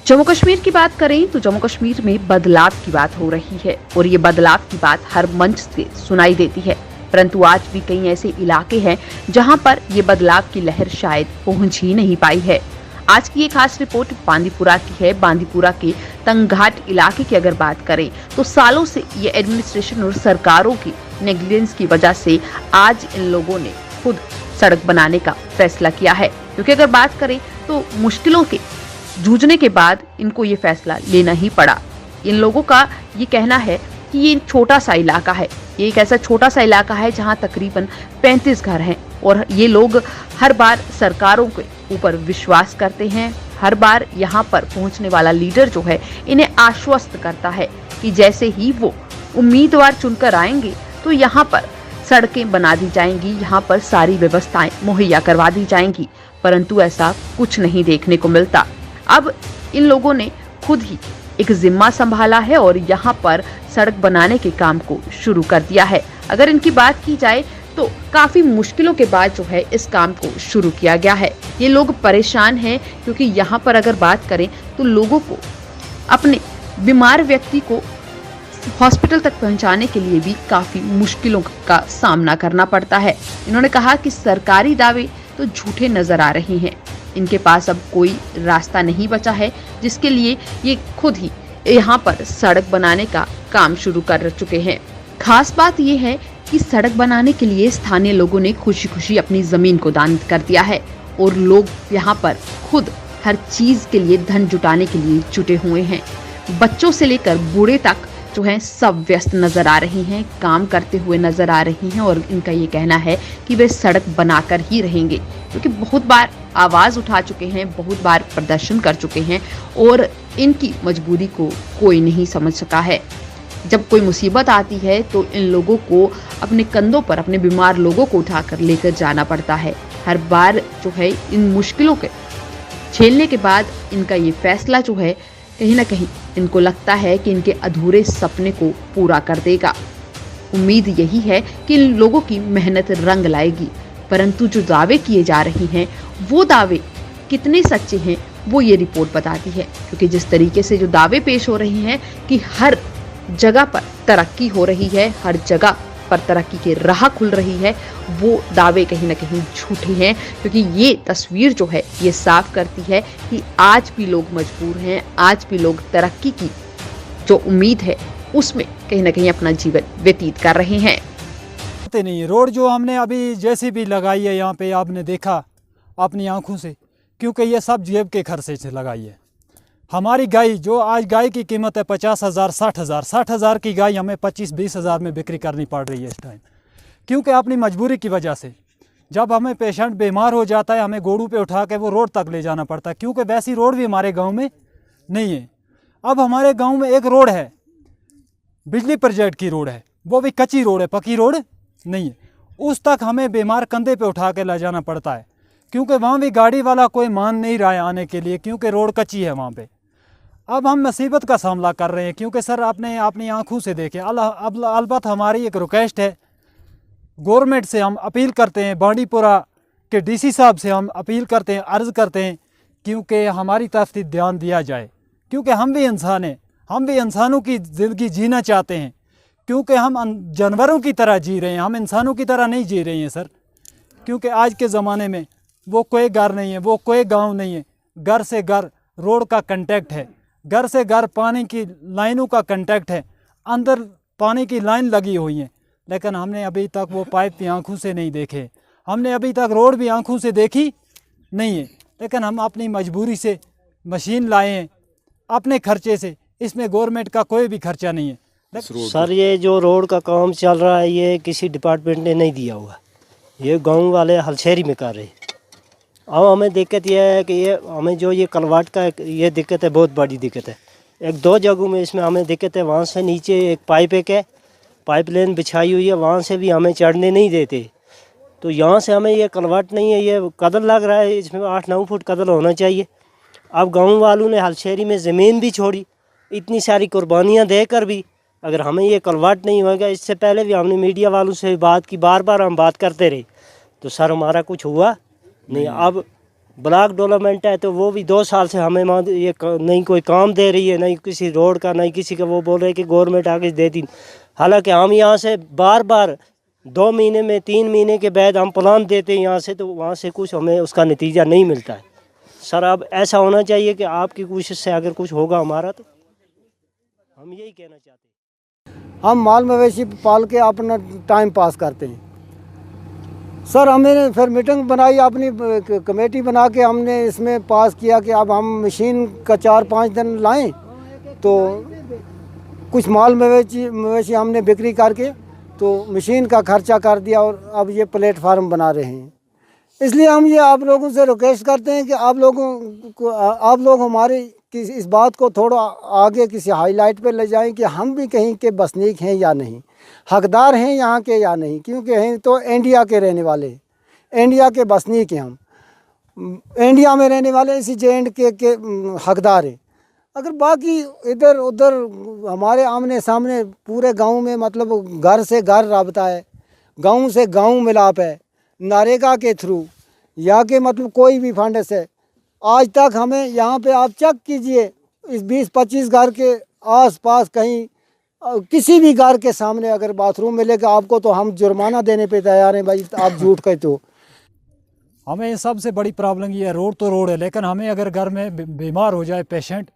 जम्मू कश्मीर की बात करें तो जम्मू कश्मीर में बदलाव की बात हो रही है और ये बदलाव की बात हर मंच से सुनाई देती है, परंतु आज भी कई ऐसे इलाके हैं जहां पर ये बदलाव की लहर शायद पहुंच ही नहीं पाई है। आज की ये खास रिपोर्ट बांदीपुरा की है। बांदीपुरा के तंगघाट इलाके की अगर बात करें तो सालों से ये एडमिनिस्ट्रेशन और सरकारों की नेग्लिजेंस की वजह से आज इन लोगों ने खुद सड़क बनाने का फैसला किया है, क्योंकि अगर बात करें तो मुश्किलों के जूझने के बाद इनको ये फैसला लेना ही पड़ा। इन लोगों का ये कहना है कि ये छोटा सा इलाका है, ये एक ऐसा छोटा सा इलाका है जहां तकरीबन 35 घर हैं और ये लोग हर बार सरकारों के ऊपर विश्वास करते हैं। हर बार यहाँ पर पहुंचने वाला लीडर जो है इन्हें आश्वस्त करता है कि जैसे ही वो उम्मीदवार चुनकर आएंगे तो यहाँ पर सड़कें बना दी जाएंगी, यहाँ पर सारी व्यवस्थाएं मुहैया करवा दी जाएंगी, परंतु ऐसा कुछ नहीं देखने को मिलता। अब इन लोगों ने खुद ही एक जिम्मा संभाला है और यहाँ पर सड़क बनाने के काम को शुरू कर दिया है। अगर इनकी बात की जाए तो काफी मुश्किलों के बाद जो है इस काम को शुरू किया गया है। ये लोग परेशान हैं क्योंकि यहाँ पर अगर बात करें तो लोगों को अपने बीमार व्यक्ति को हॉस्पिटल तक पहुंचाने के लिए भी काफी मुश्किलों का सामना करना पड़ता है। इन्होंने कहा कि सरकारी दावे तो झूठे नजर आ रहे हैं, इनके पास अब कोई रास्ता नहीं बचा है, जिसके लिए ये खुद ही यहाँ पर सड़क बनाने का काम शुरू कर चुके हैं। खास बात ये है कि सड़क बनाने के लिए स्थानीय लोगों ने खुशी खुशी अपनी जमीन को दान कर दिया है और लोग यहाँ पर खुद हर चीज के लिए धन जुटाने के लिए जुटे हुए हैं। बच्चों से लेकर बूढ़े तक जो है सब व्यस्त नजर आ रहे हैं, काम करते हुए नजर आ रही हैं और इनका ये कहना है कि वे सड़क बनाकर ही रहेंगे, क्योंकि बहुत बार आवाज उठा चुके हैं, बहुत बार प्रदर्शन कर चुके हैं और इनकी मजबूरी को कोई नहीं समझ सका है। जब कोई मुसीबत आती है तो इन लोगों को अपने कंधों पर अपने बीमार लोगों को उठाकर लेकर जाना पड़ता है। हर बार जो है इन मुश्किलों के झेलने के बाद इनका ये फैसला जो है कहीं ना कहीं इनको लगता है कि इनके अधूरे सपने को पूरा कर देगा। उम्मीद यही है कि इन लोगों की मेहनत रंग लाएगी, परंतु जो दावे किए जा रहे हैं वो दावे कितने सच्चे हैं वो ये रिपोर्ट बताती है, क्योंकि जिस तरीके से जो दावे पेश हो रहे हैं कि हर जगह पर तरक्की हो रही है, हर जगह पर तरक्की की राह खुल रही है, वो दावे कहीं ना कहीं झूठे हैं, क्योंकि ये तस्वीर जो है ये साफ करती है कि आज भी लोग मजबूर हैं, आज भी लोग तरक्की की जो उम्मीद है उसमें कहीं ना कहीं अपना जीवन व्यतीत कर रहे हैं। नहीं, रोड जो हमने अभी जैसे भी लगाई है यहाँ पे आपने देखा अपनी आंखों से, क्योंकि ये सब जेब के खर्चे से लगाई है। हमारी गाय जो आज गाय की कीमत है 50,000 60,000 की गाय हमें 25-20 हज़ार में बिक्री करनी पड़ रही है इस टाइम, क्योंकि अपनी मजबूरी की वजह से। जब हमें पेशेंट बीमार हो जाता है हमें घोड़ों पे उठा के वो रोड तक ले जाना पड़ता है, क्योंकि वैसी रोड भी हमारे गांव में नहीं है। अब हमारे गांव में एक रोड है, बिजली प्रोजेक्ट की रोड है, वो भी कच्ची रोड है, पक्की रोड नहीं है। उस तक हमें बीमार कंधे पे उठा के ले जाना पड़ता है, क्योंकि वहाँ भी गाड़ी वाला कोई मान नहीं रहा है आने के लिए, क्योंकि रोड कच्ची है वहाँ पे। अब हम मुसीबत का सामना कर रहे हैं, क्योंकि सर आपने अपनी आंखों से देखे। अलबत्त हमारी एक रिक्वेस्ट है गवर्नमेंट से, हम अपील करते हैं, बांदीपुरा के डीसी साहब से हम अपील करते हैं, अर्ज़ करते हैं, क्योंकि हमारी तरफ ध्यान दिया जाए, क्योंकि हम भी इंसान हैं, हम भी इंसानों की ज़िंदगी जीना चाहते हैं, क्योंकि हम जानवरों की तरह जी रहे हैं, हम इंसानों की तरह नहीं जी रहे हैं सर। क्योंकि आज के ज़माने में वो कोई घर नहीं है, वो कोई गांव नहीं है, घर से घर रोड का कांटेक्ट है, घर से घर पानी की लाइनों का कांटेक्ट है, अंदर पानी की लाइन लगी हुई है, लेकिन हमने अभी तक वो पाइप भी आँखों से नहीं देखे, हमने अभी तक रोड भी आँखों से देखी नहीं है। लेकिन हम अपनी मजबूरी से मशीन लाए हैं अपने खर्चे से, इसमें गवर्नमेंट का कोई भी खर्चा नहीं है। सर ये जो रोड का काम चल रहा है ये किसी डिपार्टमेंट ने नहीं दिया हुआ, ये गांव वाले हलशेरी में कर रहे हैं। अब हमें दिक्कत यह है कि ये हमें जो ये कलवाट का ये दिक्कत है, बहुत बड़ी दिक्कत है। एक दो जगहों में इसमें हमें दिक्कत है, वहाँ से नीचे एक पाइप लाइन बिछाई हुई है, वहाँ से भी हमें चढ़ने नहीं देते। तो यहाँ से हमें ये कलवाट नहीं है, ये कदल लग रहा है, इसमें 8-9 फुट कदल होना चाहिए। अब गाँव वालों ने हलशेरी में ज़मीन भी छोड़ी, इतनी सारी कुर्बानियाँ देकर भी अगर हमें ये कलवाट नहीं होगा। इससे पहले भी हमने मीडिया वालों से बात की, बार बार हम बात करते रहे, तो सर हमारा कुछ हुआ नहीं। अब ब्लॉक डेवलपमेंट है, तो वो भी 2 साल से हमें ये नहीं कोई काम दे रही है, नहीं किसी रोड का, नहीं किसी का। वो बोल रहे हैं कि गवर्नमेंट आगे देती। हालांकि हम यहाँ से बार बार 2 महीने में 3 महीने के बाद हम प्लान देते हैं यहाँ से, तो वहाँ से कुछ हमें उसका नतीजा नहीं मिलता है। सर अब ऐसा होना चाहिए कि आपकी कोशिश से अगर कुछ होगा हमारा, तो हम यही कहना चाहते हैं। हम माल मवेशी पाल के अपना टाइम पास करते हैं। सर हमने फिर मीटिंग बनाई, अपनी कमेटी बना के हमने इसमें पास किया कि अब हम मशीन का 4-5 दिन लाएं, तो कुछ माल मवेशी हमने बिक्री करके तो मशीन का खर्चा कर दिया और अब ये प्लेटफार्म बना रहे हैं। इसलिए हम ये आप लोगों से रिक्वेस्ट करते हैं कि आप लोग हमारी इस बात को थोड़ा आगे किसी हाईलाइट पे ले जाएं कि हम भी कहीं के बसनीक हैं या नहीं, हकदार हैं यहाँ के या नहीं, क्योंकि हैं तो इंडिया के रहने वाले, इंडिया के बसनीक हैं हम, इंडिया में रहने वाले, इसी J&K के हकदार हैं। अगर बाकी इधर उधर हमारे आमने सामने पूरे गांव में मतलब घर से घर राबता है, गांव से गांव मिलाप है, नरेगा के थ्रू या के मतलब कोई भी फंड से आज तक हमें यहाँ पे आप चेक कीजिए, इस 20-25 घर के आसपास कहीं किसी भी घर के सामने अगर बाथरूम मिलेगा आपको तो हम जुर्माना देने पे तैयार हैं भाई, आप झूठ कहते हो। हमें सबसे बड़ी प्रॉब्लम ये है, रोड तो रोड है, लेकिन हमें अगर घर में बीमार हो जाए पेशेंट,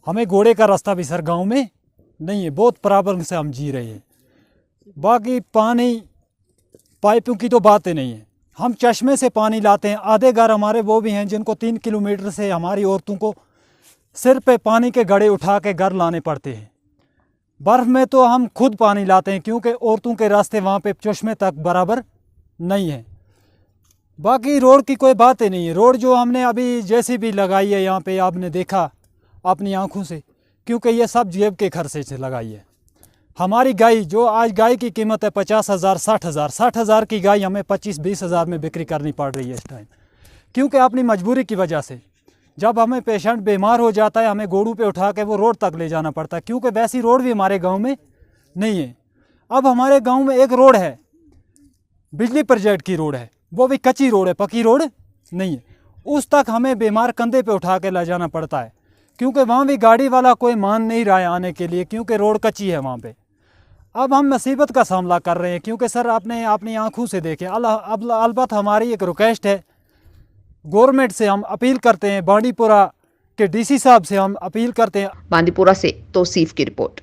हमें घोड़े का रास्ता भी सर गांव में नहीं है। बहुत प्रॉब्लम से हम जी रहे हैं। बाकी पानी पाइपों की तो बातें नहीं है, हम चश्मे से पानी लाते हैं। आधे घर हमारे वो भी हैं जिनको 3 किलोमीटर से हमारी औरतों को सिर पे पानी के घड़े उठा के घर लाने पड़ते हैं। बर्फ़ में तो हम खुद पानी लाते हैं क्योंकि औरतों के रास्ते वहाँ पे चश्मे तक बराबर नहीं है। बाकी रोड की कोई बात ही नहीं है। रोड जो हमने अभी JCB लगाई है यहाँ पे, आपने देखा अपनी आंखों से, क्योंकि ये सब जेब के खर्चे से लगाई है। हमारी गाय जो आज गाय की कीमत है 50,000 60,000 की गाय हमें 25-20 हज़ार में बिक्री करनी पड़ रही है इस टाइम, क्योंकि अपनी मजबूरी की वजह से। जब हमें पेशेंट बीमार हो जाता है हमें घोड़ों पे उठा के वो रोड तक ले जाना पड़ता है, क्योंकि वैसी रोड भी हमारे गांव में नहीं है। अब हमारे गांव में एक रोड है, बिजली प्रोजेक्ट की रोड है, वो भी कच्ची रोड है, पक्की रोड नहीं है। उस तक हमें बीमार कंधे पे उठा के ले जाना पड़ता है, क्योंकि वहाँ भी गाड़ी वाला कोई मान नहीं रहा है आने के लिए, क्योंकि रोड कच्ची है वहाँ पे। अब हम मुसीबत का सामना कर रहे हैं, क्योंकि सर आपने अपनी आंखों से देखें। अलबत्त हमारी एक रिक्वेस्ट है गवर्नमेंट से, हम अपील करते हैं, बांडीपुरा के DC साहब से हम अपील करते हैं। बांदीपुरा से तौसीफ की रिपोर्ट।